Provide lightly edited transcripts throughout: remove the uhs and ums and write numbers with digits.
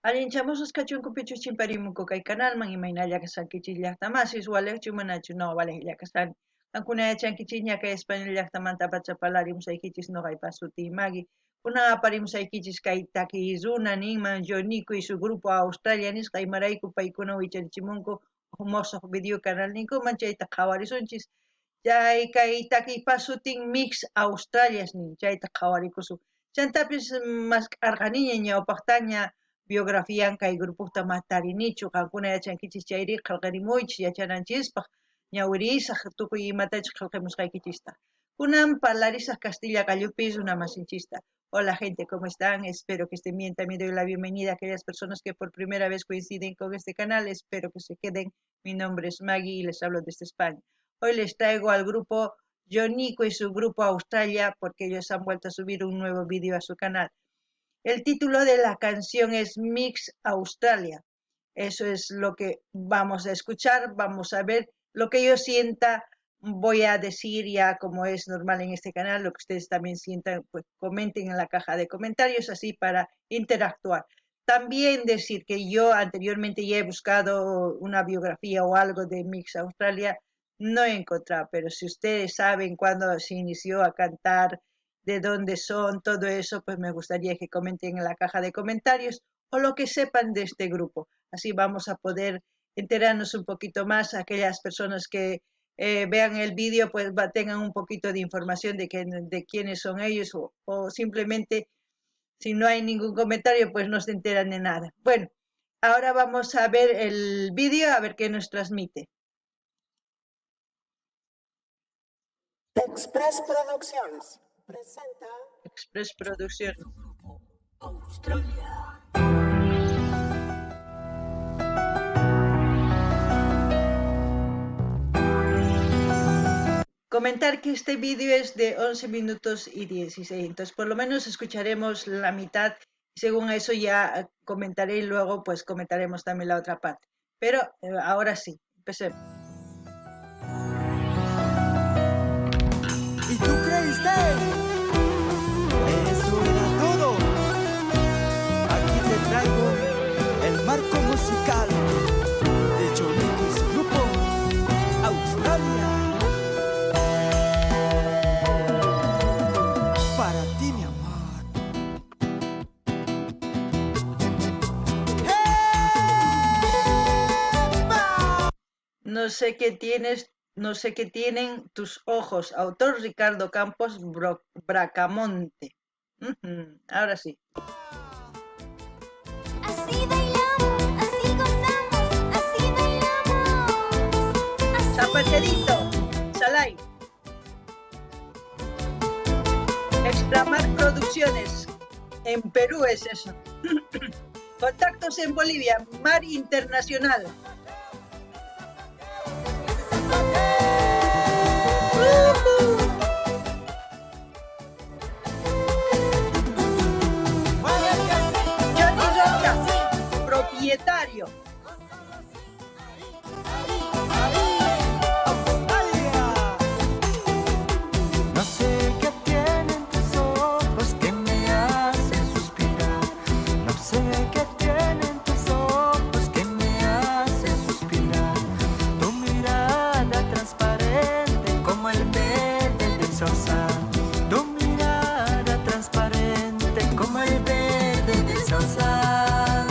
Allinchamusas kachunkupichu chimparimunku kay canalman imaynalla kasankichis llaqtamasis walechu manachu no wale llaqasani. Ankuna yachankichis ña kay español llaqtamanta apachapalarimusaykichis noqaypas sutiymaki. Kunan aparimusaykichis kay takiy runa ninman Yonico y su grupo Australia nisqa imarayku paykuna wicharichimunku mosoq video canal ninkuman chayta qhawarisunchis. Chay kay takiypas sutin Mix Australias nin chayta qhawarikusun. Chantapis masq'arqaniña ñawpaqtaña biografian kay grupukta matarinichu qankuna yachankichis chayri qillqarimuychis yachananchispaq ñawirisaq tukuy imatachus qillqamusqaykichista. Kunan parlarisaq Castilla Callupis una masinchista. Hola gente, ¿cómo están? Espero que estén bien. También doy la bienvenida a aquellas personas que por primera vez coinciden con este canal. Espero que se queden. Mi nombre es Maggie y les hablo desde España. Hoy les traigo al grupo Yonico y su grupo Australia porque ellos han vuelto a subir un nuevo vídeo a su canal. El título de la canción es Mix Australia. Eso es lo que vamos a escuchar, vamos a ver lo que yo sienta. Voy a decir ya como es normal en este canal, lo que ustedes también sientan, pues comenten en la caja de comentarios así para interactuar. También decir que yo anteriormente ya he buscado una biografía o algo de Mix Australia, no he encontrado, pero si ustedes saben cuándo se inició a cantar, de dónde son, todo eso, pues me gustaría que comenten en la caja de comentarios o lo que sepan de este grupo. Así vamos a poder enterarnos un poquito más. Aquellas personas que vean el vídeo, pues tengan un poquito de información de quiénes son ellos o simplemente si no hay ningún comentario, pues no se enteran de nada. Bueno, ahora vamos a ver el vídeo, a ver qué nos transmite. Express Producciones presenta Express Producciones. Australia. Comentar que este vídeo es de 11 minutos y 16, entonces por lo menos escucharemos la mitad y según eso ya comentaré y luego pues comentaremos también la otra parte. Pero ahora sí, empecemos. ¿Y tú creíste? Eso era todo. Aquí te traigo el marco musical de Yonico y su grupo Australia. Para ti, mi amor. No sé qué tienes, no sé qué tienen tus ojos. Autor Ricardo Campos Bracamonte. Ahora sí. Así bailamos, así gozamos, así bailamos. Zapaterito, Salay. Extramar Producciones. En Perú es eso. Contactos en Bolivia, Mar Internacional. Johnny Rocha, propietario. No sé qué tienen tus ojos que me hacen suspirar. No sé qué tienen tus ojos que me hacen suspirar. Tu mirada transparente como el verde del zorzal. Tu mirada transparente como el verde del zorzal.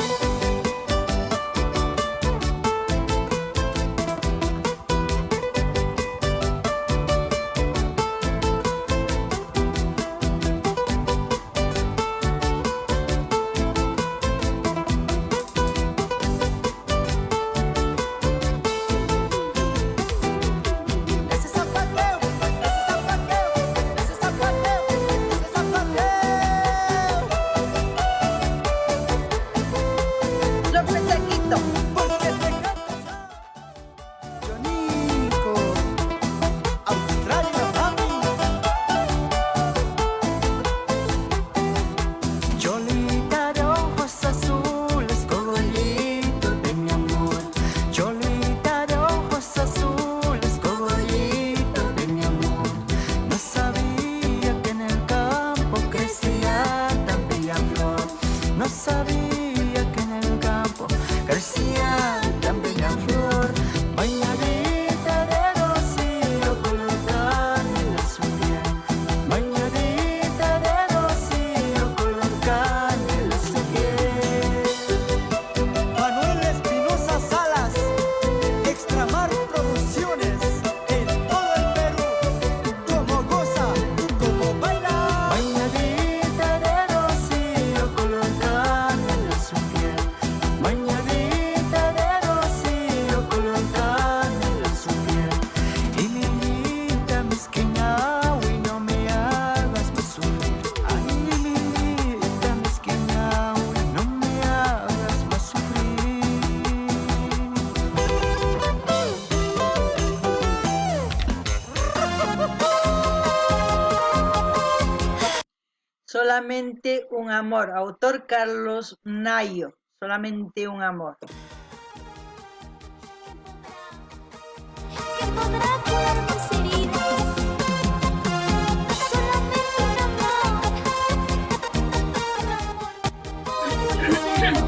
poesía tan bella flor, bañadita de rocío, color canela su piel, bañadita de rocío, color canela su piel. Manuel Espinosa Salas, Extramar Producciones, en todo el Perú, como goza, como baila. Bañadita de rocío, color canela su piel, bañadita de rocío, color canela su piel. Y mi niñita mezquina, uy, no me hagas más sufrir. Ay, mi niñita mezquina, uy, no me hagas más sufrir. Solamente un amor, autor Carlos Nayo, solamente un amor. que podrá curar mis heridas. Solamente un amor, muy sincero.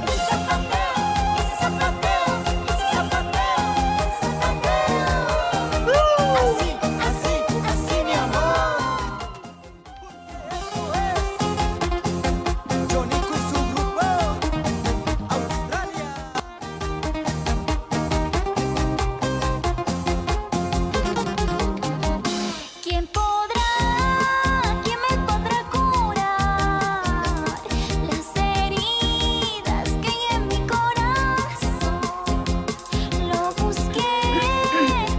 Ese zapateo, ese zapateo, ese zapateo, ese zapateo. Así, así, así mi amor. Johnny con su grupo, Australia. ¿Quién me podrá curar las heridas que hay en mi corazón? Lo busqué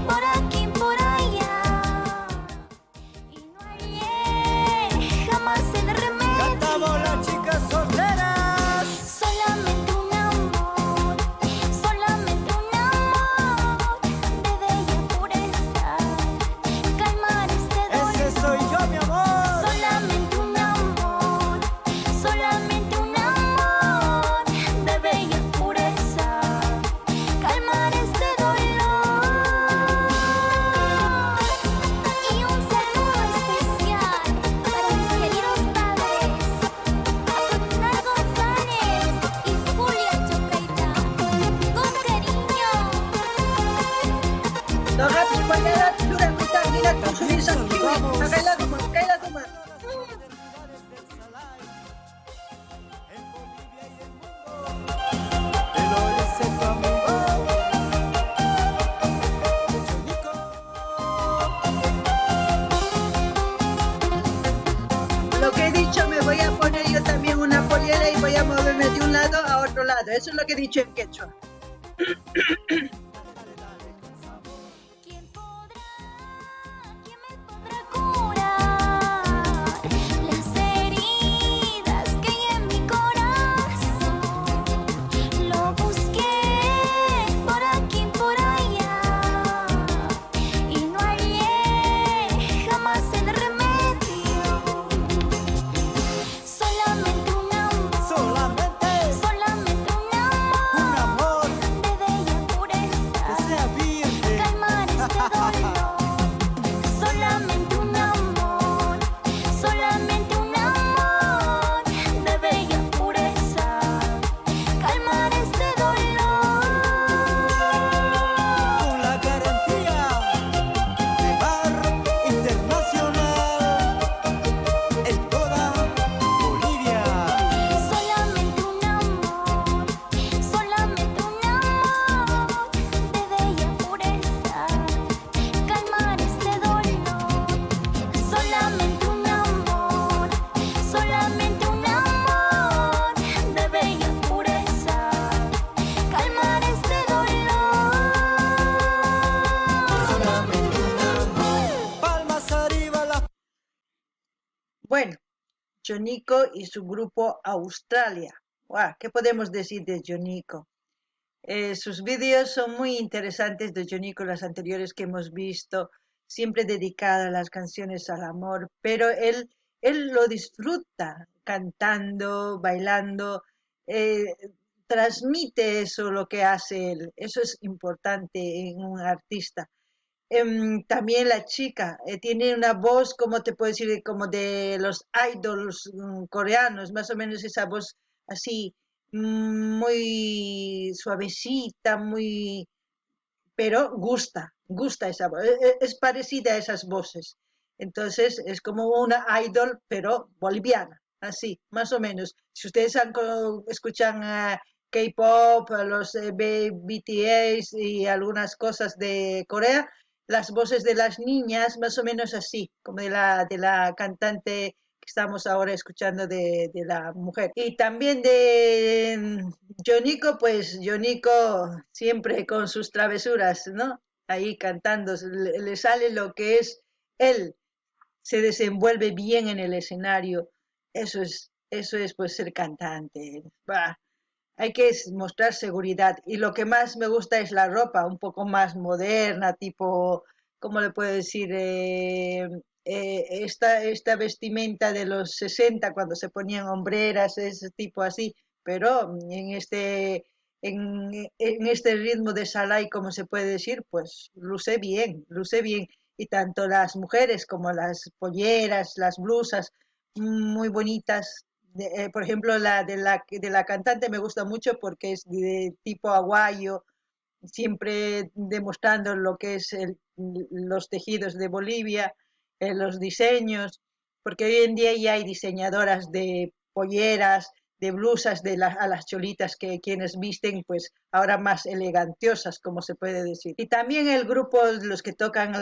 por aquí y por allá y no hallé jamás el remedio. Cantamos las chicas solteras. Solamente un amor de bella pureza, calmar este dolor. Ese soy yo, mi amor. Solamente un amor de bella pureza, calmar este dolor. Y un saludo especial para mis queridos padres, Apolinar González y Julia Chocaita, con cariño. No rapis pagada, dura kutangina, consumir san kiwi, kakaila duman. El oeste tu amigo. Chonico. Lo que he dicho, me voy a poner yo también una polera y voy a moverme de un lado a otro lado. Eso es lo que he dicho en quechua. ¿Quién me podrá curar las heridas que hay en mi corazón? Lo busqué por aquí y por allá y no hallé jamás el remedio. Solamente un amor, Solamente solamente un un amor amor de bella que pureza, sea virgen. calmar este dolor. Solamente un amor de bella pureza, calmar este dolor. Con la garantía de Bar Internacional en toda Bolivia. Solamente un amor de bella pureza, calmar este dolor. Solamente un amor de bella pureza, calmar este dolor. Solamente un amor. Palmas arriba las. Bueno, Jonico y su grupo Australia. Guau, ¿qué podemos decir de Jonico? Sus vídeos son muy interesantes de Jonico, las anteriores que hemos visto, siempre dedicada a las canciones al amor, pero él lo disfruta cantando, bailando, eh, transmite eso lo que hace él. Eso es importante en un artista. También la chica tiene una voz, como te puedo decir, como de los idols coreanos, más o menos esa voz así, muy suavecita, muy, pero gusta esa voz, es parecida a esas voces. Entonces es como una idol, pero boliviana, así, más o menos. Si ustedes escuchan K-pop, los BTS y algunas cosas de Corea, las voces de las niñas, más o menos así, como de la cantante que estamos ahora escuchando de la mujer. Y también de Yoniko, pues Yoniko siempre con sus travesuras, ¿no? Ahí cantando, le sale lo que es él, se desenvuelve bien en el escenario. Eso es pues ser cantante. Bah, hay que mostrar seguridad. Y lo que más me gusta es la ropa, un poco más moderna, tipo, ¿cómo le puedo decir? Esta vestimenta de los 60 cuando se ponían hombreras, ese tipo así, pero en este ritmo de Salai, como se puede decir, pues luce bien, luce bien. Y tanto las mujeres como las polleras, las blusas, muy bonitas. Por ejemplo, la cantante me gusta mucho porque es de tipo aguayo, siempre demostrando lo que es los tejidos de Bolivia, los diseños, porque hoy en día ya hay diseñadoras de polleras, de blusas a las cholitas que quienes visten, pues ahora más elegantiosas, como se puede decir. Y también el grupo, los que tocan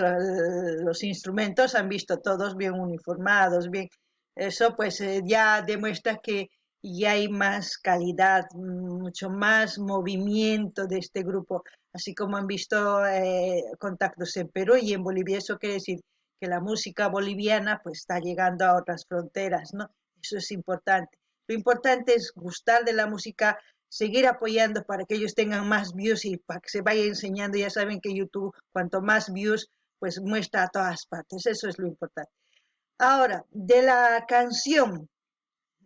los instrumentos, han visto todos bien uniformados, bien. Eso pues ya demuestra que ya hay más calidad, mucho más movimiento de este grupo, así como han visto contactos en Perú y en Bolivia. Eso quiere decir que la música boliviana pues está llegando a otras fronteras, ¿no? Eso es importante. Lo importante es gustar de la música, seguir apoyando para que ellos tengan más views y para que se vaya enseñando. Ya saben que YouTube, cuanto más views, pues muestra a todas partes. Eso es lo importante. Ahora, de la canción,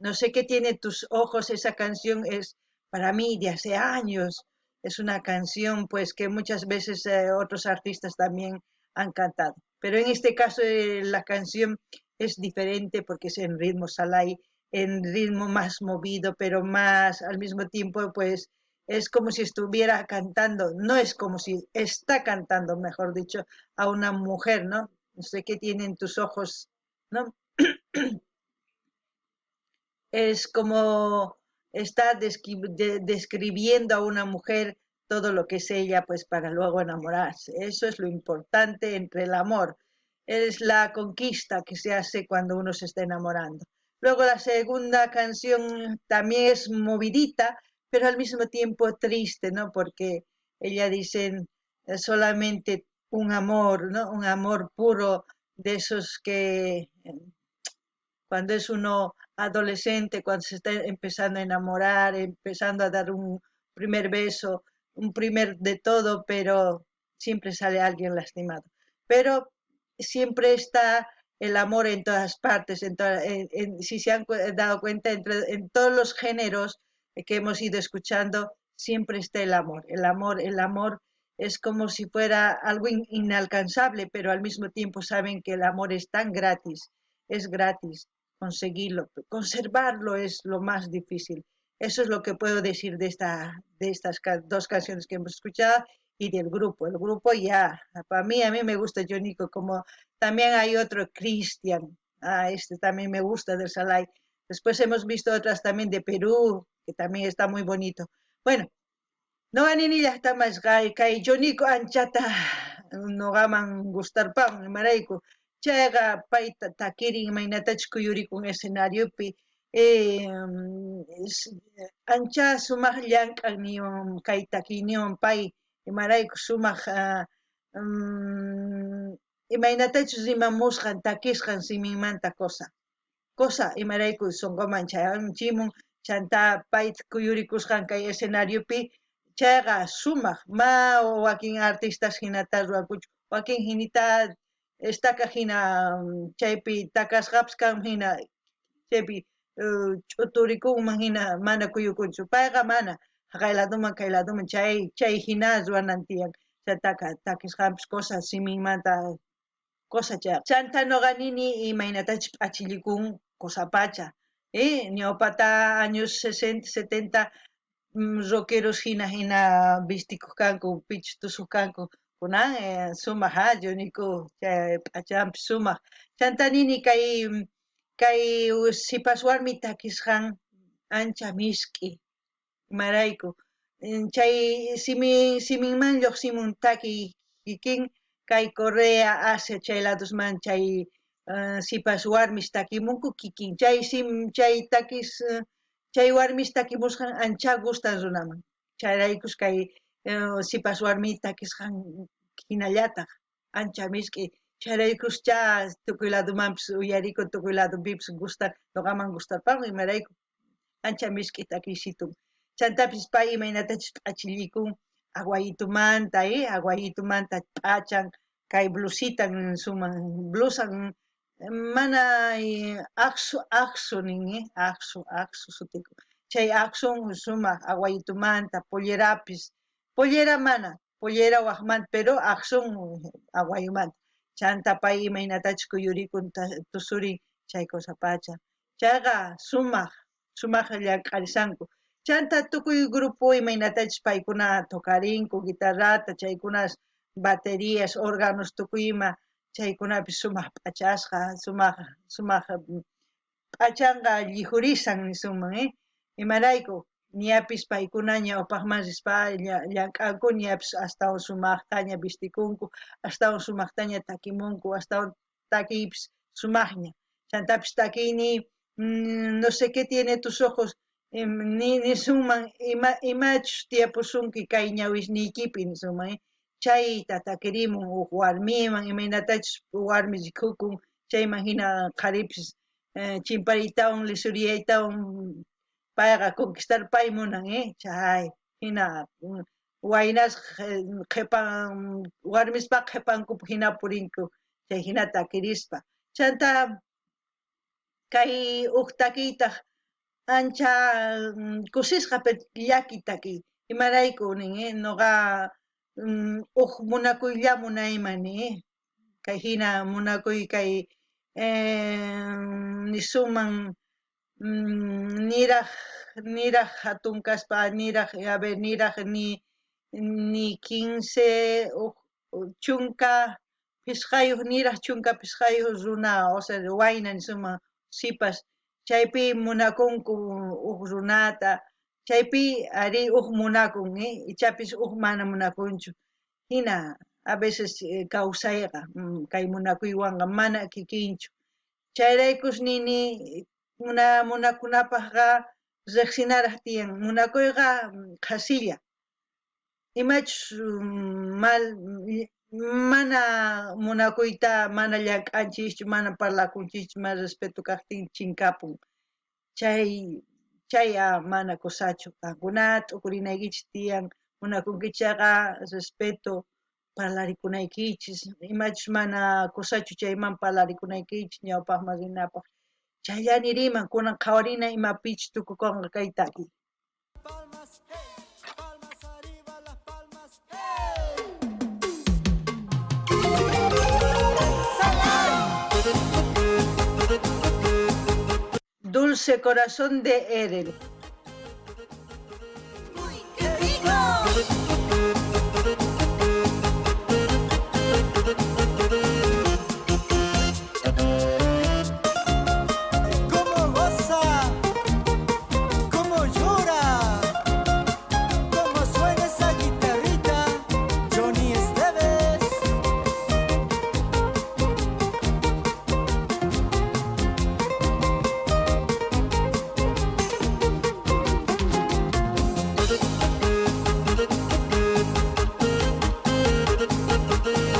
no sé qué tiene tus ojos, esa canción es para mí de hace años. Es una canción pues que muchas veces otros artistas también han cantado. Pero en este caso la canción es diferente porque es en ritmo salai, en ritmo más movido, pero más al mismo tiempo pues es como si estuviera cantando, no es como si está cantando, mejor dicho, a una mujer, ¿no? No sé qué tienen tus ojos, ¿no? Es como está describiendo a una mujer todo lo que es ella, pues para luego enamorarse. Eso es lo importante entre el amor. Es la conquista que se hace cuando uno se está enamorando. Luego la segunda canción también es movidita, pero al mismo tiempo triste, ¿no? Porque ella dice solamente un amor, ¿no? Un amor puro de esos que cuando es uno adolescente, cuando se está empezando a enamorar, empezando a dar un primer beso, un primer de todo, pero siempre sale alguien lastimado. Pero siempre está el amor en todas partes, si se han dado cuenta, en todos los géneros que hemos ido escuchando, siempre está el amor. El amor es como si fuera algo inalcanzable, pero al mismo tiempo saben que el amor es gratis conseguirlo, conservarlo es lo más difícil. Eso es lo que puedo decir de estas dos canciones que hemos escuchado y del grupo. El grupo ya, para mí, a mí me gusta Nico, como también hay otro Cristian, este también me gusta del Salai. Después hemos visto otras también de Perú, que también está muy bonito. Bueno, no aninilla más kay Nico anchata no gaman gustar pan maraiku chayqa payta takirin imaynatachu kuyurikun escenariopi eh, ancha sumaq llank'ayniwan kay takiyniwan pay imarayku sumaq imaynatachus rimamusqan takisqan siminmanta cosa imarayku sonqoman chimun chanta payta kuyurikusqan kay escenariopi chayqa sumaq ma wakin artistas hinata ruwakuchu wakin hinita estaca hina chaypi takasqapas kan hina chaypi ch'uturikuqman hina mana kuyukunchu payqa mana kay ladoman chay hina ruwanan tiyan chaytaqa takisqanpis cosas simimanta cosa chay chanta noqanini imaynatachus p'achillikun qusapacha ñawpata años 60 70 rockeros hina vistikuq kanku pichus tusuq kanku kunan sumaq Johnnyku chay p'achanpi sumaq chanta nini kay sipas warmi takisqan ancha misk'i imarayku chay siminman lluqsimun takiy kikin kay Correa Asia chay ladosman chay sipas warmish takimunku kikin chay takis chay warmish takimusqan ancha gustan runaman chayraykush kay sipas warmi takisqan hinallataq ancha misk'i chayraykuscha tukuy ladomanpis uyarikun tukuy ladopipis gustan noqaman gustarpamun imarayku ancha misk'i takiysitun chantapis pay imaynatachus p'achillikun aguayitumanta aguayitumanta p'achan kay blusitan suman blusan mana aqsu nin aqsu sutikun chay aqsun sumaq aguayitumanta pollerapis pollera mana pollera waqmanta pero aqsun aguayumanta chanta pay imaynatachus kuyurikun tusurin chay qusapacha chayqa sumaq llamk'arisanku chanta tukuy grupo imaynatachus paykuna tokarinku guitarrata chaykunas baterias órganos tukuy ima chaykunapis sumaq p'achasqa sumaq p'achanqa llihurisan nisunman imarayku ñapis paykuna ñawpaqman rispa llank'anku ñapis astawan sumaqtaña vistikunku astawan sumaqtaña takimunku astawan takiypis sumaqña chantapis takiyni no sé qué tiene tus ojos nisunman imachus tiyapusunki kay ñawisniykipi nisunman chayta takirimun huk warmiman imaynatachus warmi rikhukun chayman hina qharipis chimpariytawan lisuriyaytawan payqa conquistarpay munan chay hina waynasqa qhipan warmispaqa qhipankupi hina purinku chay hina takirispa chanta kay huk takiytaq ancha kusisqa llaki takiy imarayku nin noqa huk munakuylla munaymani kay hina munakuy kay nisunman niraq hatun kaspa niraq ni 15 chunka pisqayuq niraq chunka pisqayuq runa o sea wayna nisunman sipas chaypi munakunku huk runata chaypi ari huk munakun ichapis huk mana munakunchu hina a veces kawsayqa kay munakuywanqa mana kikinchu chayraykush nini munakunapaqqa riqsinaraq tiyan munakuyqa qhasilla imachus mana munakuyta mana llank'anchischu mana parlakunchischu mana respeto kaqtin chinkapun chay mana kusachu qankuna t'ukurinaykichis tiyan munakunkichaqa respeto parlarikunaykichis imachus mana kusachu chayman parlarikunaykichis ñawpaqman rinapaq chayllani riman kunan qhawarina imapichus tukukunqa kay takiy Palmas, hey, palmas arriba las palmas, hey. Dulce corazón de Erel ¡Uy, qué rico! Cómo goza, cómo llora, cómo suena esa guitarrita, Johnny Esteves.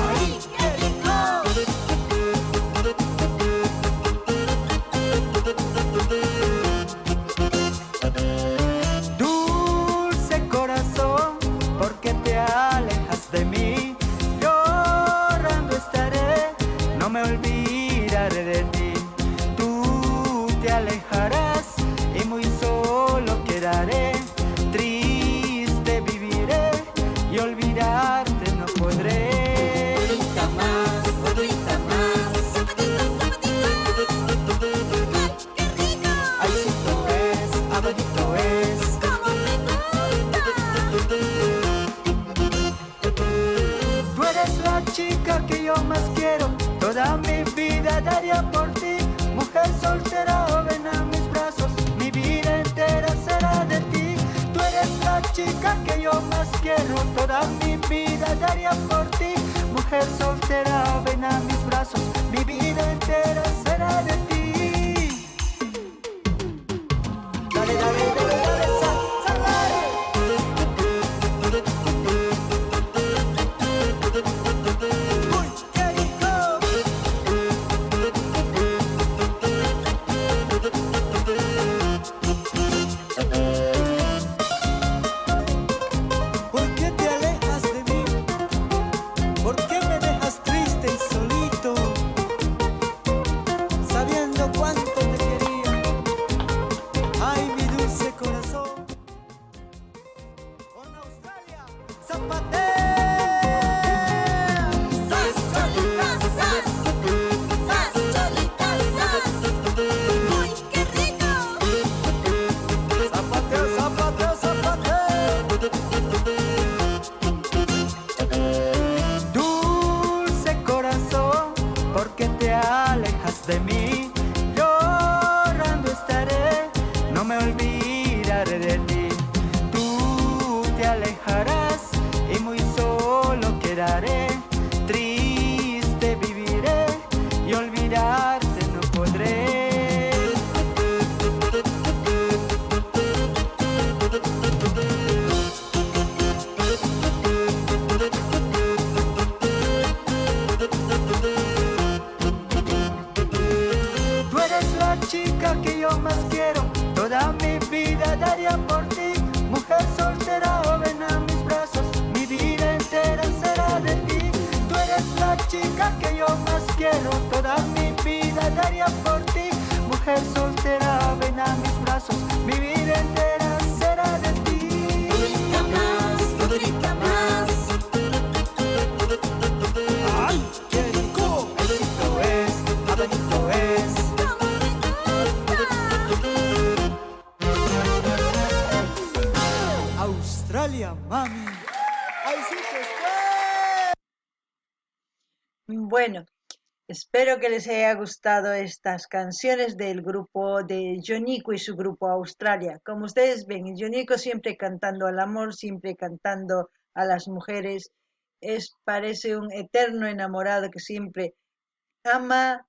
¡Ay, qué rico! Dulce corazón, ¿por qué te alejas de mí? Llorando estaré, no me olvidaré de ti. Tú te alejarás y muy solo quedaré. Triste viviré y olvidarte no podré. daría por ti. Mujer soltera, ven a mis brazos, mi vida entera será de ti. Dale, dale, dale, dale, sal, sal, dale. Uy, qué rico. ¿Por qué te alejas de mí? ¿Por qué me dejas triste y solito? Sabiendo cuánto te quería. Ay, mi dulce corazón. Con Australia, zapatea. Sas, cholita, sas. Sas, cholita, sas. Uy, qué rico. Zapateo, zapateo, zapateo. Dulce corazón, ¿por qué te alejas de mí? Llorando estaré, no me olvidaré de ti. Tú te alejarás y muy solo quedaré. Triste viviré y olvidarte no podré. Tú eres la chica que yo más quiero, toda mi vida daría por ti. Mujer soltera, ven a mis brazos, mi vida entera será de ti. Tú eres la chica que yo más quiero, toda mi vida daría por ti. Mujer soltera, ven a mis brazos, mi vida entera será de ti. Grita más, grita más. ¡Ay, qué rico! Éxito es, abanico es. ¡Cómo me gusta! Australia, mami. ¡Ay, sí que está! Bueno, espero que les haya gustado estas canciones del grupo de Yoniko y su grupo Australia. Como ustedes ven, Yoniko siempre cantando al amor, siempre cantando a las mujeres. Parece un eterno enamorado que siempre ama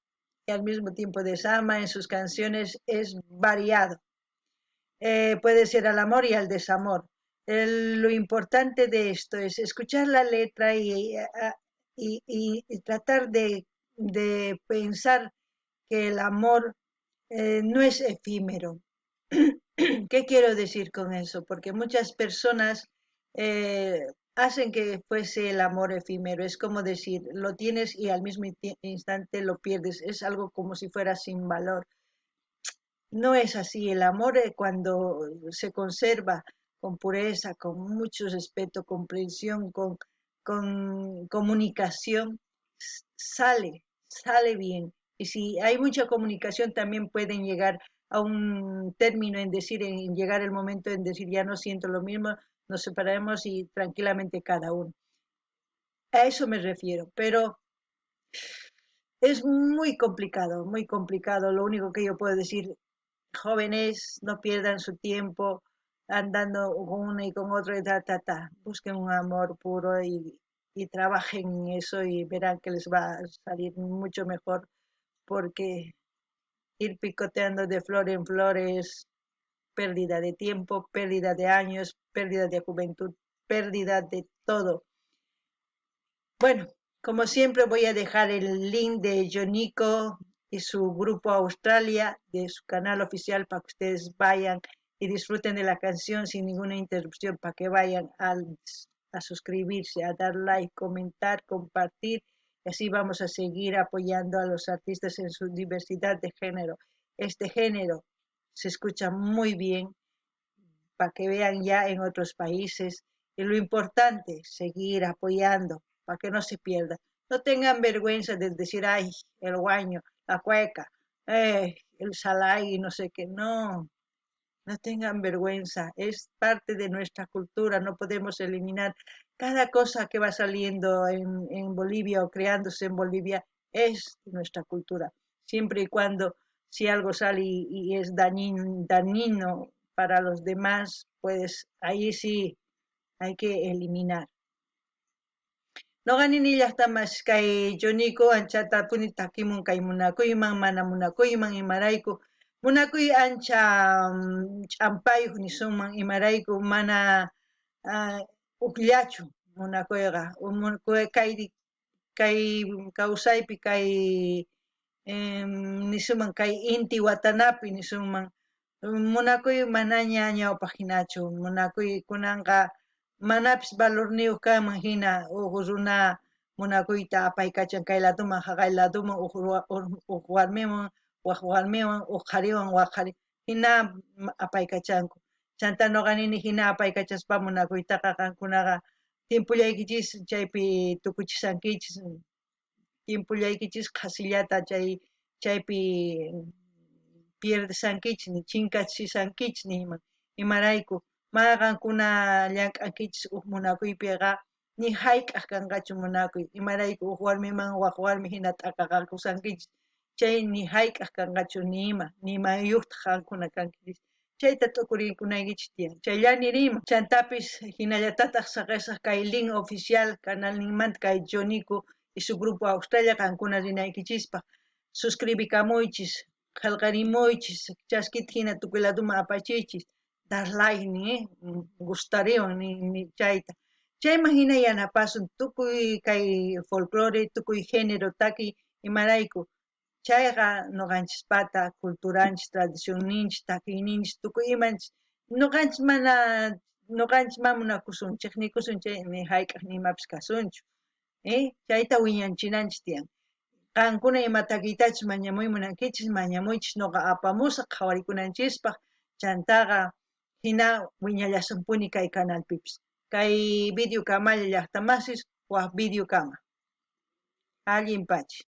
y al mismo tiempo desama. En sus canciones es variado. Puede ser al amor y al desamor. Lo importante de esto es escuchar la letra y tratar de pensar que el amor no es efímero. ¿Qué quiero decir con eso? Porque muchas personas eh, hacen que fuese el amor efímero. Es como decir, lo tienes y al mismo instante lo pierdes. Es algo como si fuera sin valor. No es así. El amor, cuando se conserva con pureza, con mucho respeto, comprensión, con comunicación, sale bien. Y si hay mucha comunicación, también pueden llegar a un término en llegar el momento en decir, ya no siento lo mismo, nos separaremos y tranquilamente cada uno. A eso me refiero, pero es muy complicado, muy complicado. Lo único que yo puedo decir, jóvenes, no pierdan su tiempo andando con una y con otra y ta. Busquen un amor puro y trabajen en eso y verán que les va a salir mucho mejor, porque ir picoteando de flor en flor es pérdida de tiempo, pérdida de años, pérdida de juventud, pérdida de todo. Bueno, como siempre voy a dejar el link de Yoniko y su grupo Australia, de su canal oficial, para que ustedes vayan y disfruten de la canción sin ninguna interrupción, para que vayan a suscribirse, a dar like, comentar, compartir, y así vamos a seguir apoyando a los artistas en su diversidad de género. Este género se escucha muy bien, para que vean ya en otros países. Y lo importante, seguir apoyando para que no se pierda. No tengan vergüenza de decir, ay, el guaño, la cueca, el salay, no sé qué. No, no tengan vergüenza. Es parte de nuestra cultura. No podemos eliminar cada cosa que va saliendo en Bolivia o creándose en Bolivia. Es nuestra cultura. Siempre y cuando, si algo sale y es dañino para los demás, pues ahí sí hay que eliminar. Noqanini llaqtamas kay Johnnyku anchata puni takimun kay munakuyman mana munakuyman imarayku munakuy ancha ch'ampayuq nisunman imarayku mana ukllachu munakuyqa kay kawsaypi kay nisunman kay inti watanapi nisunman munakuy manaña ñawpaq hinachu munakuy kunanqa manapis valorniyuq kanman hina uq runa munakuyta apaykachan kay laduman haqay laduman uq warmiwan waq warmiwan uq qhariwan waq qhari hina apaykachanku chanta noqanini hina apaykachaspa munakuytaqa qankunaqa tiempullaykichis chaypi tukuchisankichis tiempullaykichis qhasillata chaypi pierdesankichis chinkachishankichis niyman imarayku mana qankuna llank'ankichis uq munakuypiqa ni hayk'aq kanqachu munakuy imarayku uq warmiman waq warmi hina t'aqaqarqusankichis chay ni hayk'aq kanqachu nimayuqtaq qankuna kankichis chayta tukurinkunaykichis tiyan chayllani niyman chantapis hinallatataq saqesaq kay link oficial canal ninmanta kay Johnnyku y su grupo Australia qankuna rinaykichispa suscribikamuychis qillqarimuychis chaskita hina tukuy laduman apachiychis dar like gustariwan ni chayta chayman hina yanapasun tukuy kay folclore tukuy género taki imarayku chayqa nuqanchispata culturanchis tradicionninchis takiyninchis tukuy imanchis nuqanchis mana munakusunchik chay ni hayk'aq nimapis kasunchu chayta wiñanchinanchis tiyan qankuna ima takiytachis mañamuy munankichis mañamuychis nuqa apamusaq qhawarikunanchispak chantaqa hina wiñallasunpuni kay canalpipis kay video kamalla llaqta masis waq video kama allinpachis